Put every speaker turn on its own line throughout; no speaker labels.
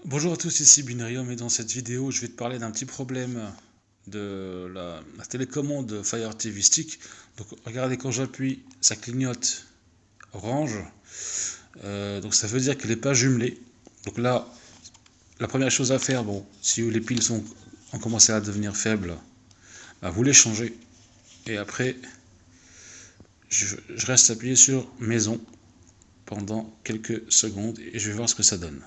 Bonjour à tous, ici Binarium et dans cette vidéo je vais te parler d'un petit problème de la télécommande Fire TV Stick. Donc regardez, quand j'appuie ça clignote orange, donc ça veut dire qu'elle n'est pas jumelée. Donc là la première chose à faire, bon, si les piles ont commencé à devenir faibles, bah, vous les changez et après je reste appuyé sur maison pendant quelques secondes et je vais voir ce que ça donne.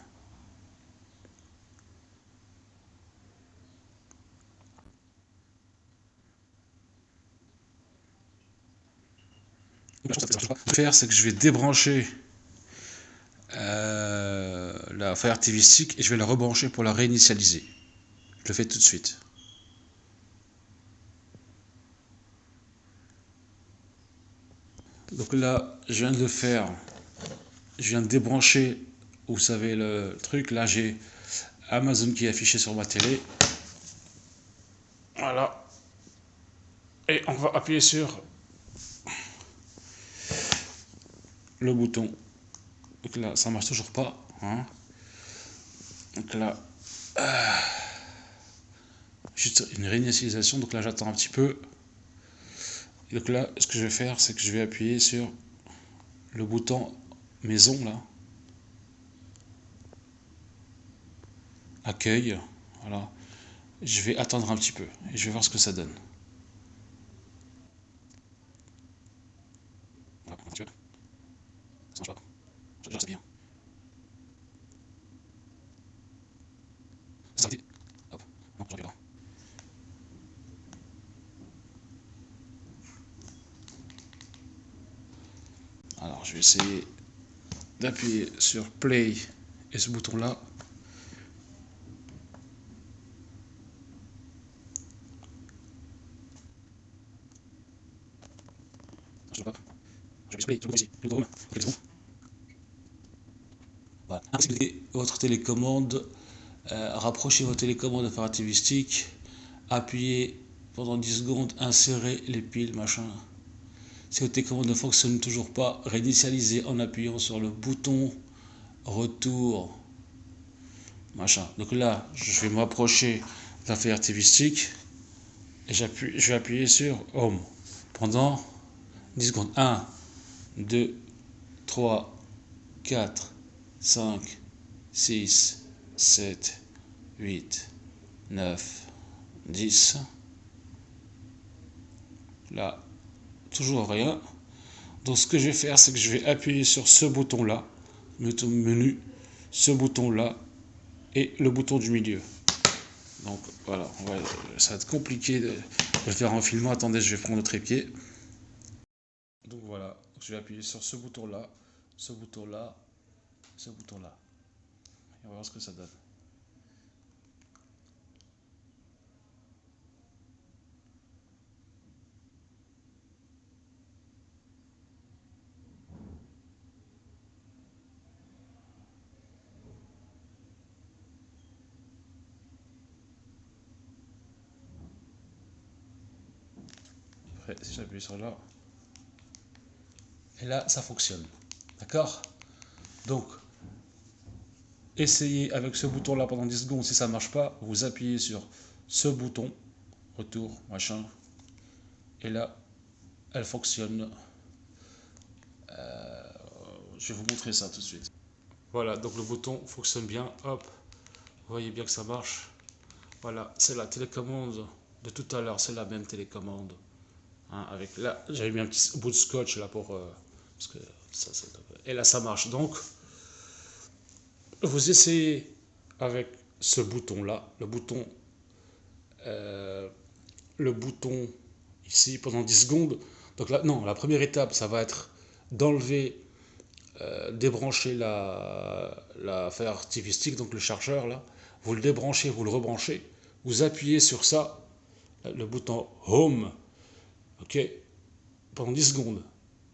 Ce que je vais faire, c'est que je vais débrancher la Fire TV Stick et je vais la rebrancher pour la réinitialiser. Je le fais tout de suite. Donc là, je viens de le faire. Je viens de débrancher, vous savez, le truc. Là, j'ai Amazon qui est affiché sur ma télé. Voilà. Et on va appuyer sur le bouton. Donc là, ça marche toujours pas. Hein. Donc là, juste une réinitialisation. Donc là, j'attends un petit peu. Et donc là, ce que je vais faire, c'est que je vais appuyer sur le bouton maison là. Accueil. Voilà. Je vais attendre un petit peu et je vais voir ce que ça donne. Voilà, tu vois, ça marche pas. Je sais bien. C'est sorti. Hop. Non, j'en ai pas. Alors, je vais essayer d'appuyer sur play et ce bouton là. Je sais pas. J'appuie sur play, je le ici. Le bouton. Ok, c'est bon. Voilà. Ainsi votre télécommande. Rapprochez votre télécommande de Fire TV Stick. Appuyez pendant 10 secondes, insérez les piles, machin. Si votre télécommande ne fonctionne toujours pas, réinitialisez en appuyant sur le bouton retour, machin. Donc là, je vais m'approcher de la Fire TV Stick et je vais appuyer sur Home pendant 10 secondes. 1, 2, 3, 4, 5, 6, 7, 8, 9, 10. Là, toujours rien. Donc ce que je vais faire, c'est que je vais appuyer sur ce bouton-là, menu, ce bouton-là et le bouton du milieu. Donc voilà, ça va être compliqué de le faire en filmant. Attendez, je vais prendre le trépied. Donc voilà, je vais appuyer sur ce bouton-là, ce bouton-là, ce bouton-là. Et on va voir ce que ça donne. Après, si j'appuie sur là, et là, ça fonctionne. D'accord? Donc, essayez avec ce bouton-là pendant 10 secondes. Si ça ne marche pas, vous appuyez sur ce bouton, retour, machin, et là, elle fonctionne. Je vais vous montrer ça tout de suite. Voilà, donc le bouton fonctionne bien. Hop, vous voyez bien que ça marche. Voilà, c'est la télécommande de tout à l'heure, c'est la même télécommande. Hein, avec là, j'avais mis un petit bout de scotch là pour parce que ça, et là ça marche. Donc, vous essayez avec ce bouton là, euh, le bouton ici pendant 10 secondes. Donc là, non, la première étape, ça va être d'enlever, débrancher la Fire TV Stick, donc le chargeur là. Vous le débranchez, vous le rebranchez. Vous appuyez sur ça, le bouton Home, ok, pendant 10 secondes.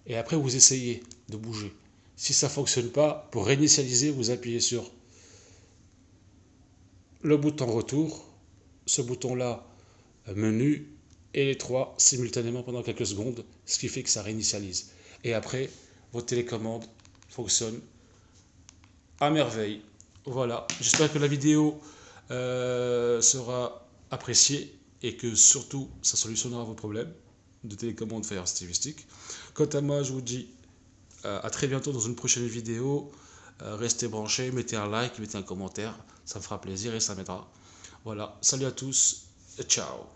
Et après, vous essayez de bouger. Si ça ne fonctionne pas, pour réinitialiser, vous appuyez sur le bouton retour, ce bouton-là, menu, et les trois simultanément pendant quelques secondes, ce qui fait que ça réinitialise. Et après, votre télécommande fonctionne à merveille. Voilà, j'espère que la vidéo sera appréciée et que surtout ça solutionnera vos problèmes de télécommande Fire TV Stick. Quant à moi, je vous dis à très bientôt dans une prochaine vidéo. Restez branchés, mettez un like, mettez un commentaire, ça me fera plaisir et ça m'aidera. Voilà, salut à tous et ciao.